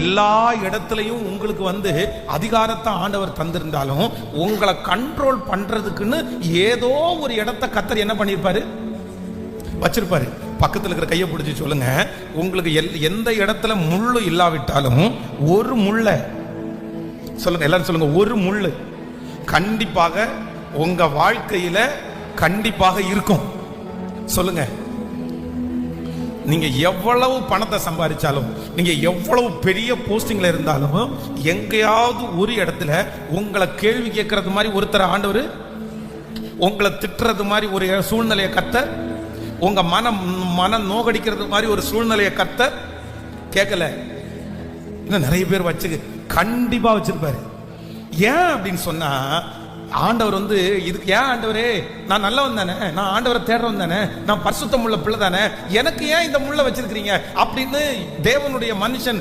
எல்லா இடத்துலையும் உங்களுக்கு அதிகாரத்தை ஆண்டவர் தந்திருந்தாலும் உங்களை கண்ட்ரோல் பண்றதுக்குன்னு ஏதோ ஒரு இடத்தை கர்த்தர் என்ன பண்ணிருப்பாரு, வச்சிருப்பாரு. பக்கத்துல இருக்கிற கையை பிடிச்சி சொல்லுங்க, உங்களுக்கு எந்த இடத்துல முள்ளு இல்லாவிட்டாலும் ஒரு முள்ளை சொல்லுங்க, எல்லாரும் சொல்லுங்க, ஒரு முள்ளு கண்டிப்பாக உங்க வாழ்க்கையில கண்டிப்பாக இருக்கும். சொல்லுங்க, நீங்க எவ்வளவு பணத்தை சம்பாதிச்சாலும், நீங்க எவ்வளவு பெரிய போஸ்டிங்ல இருந்தாலும், எங்கேயாவது ஒரு இடத்துல உங்களை கேள்வி கேட்கறது மாதிரி ஒருத்தர் ஆண்டவர், உங்களை திட்டுறது மாதிரி ஒரு சூழ்நிலையை கர்த்தர், உங்க மனம் நோகடிக்கிறது மாதிரி ஒரு சூழ்நிலையை கர்த்தர் கேட்கல. இன்னும் நிறைய பேர் கண்டிப்பா வச்சிருப்பாரு. ஏன் அப்படின்னு சொன்னா, ஆண்டவர் இதுக்கு ஏன் ஆண்டவரே, நான் நல்லவன் தானே, நான் ஆண்டவரை தேடுறவன் தானே, நான் பரிசுத்தம் உள்ள பிள்ளை தானே, எனக்கு ஏன் இந்த முள்ள வச்சிருக்கிறீங்க அப்படின்னு தேவனுடைய மனுஷன்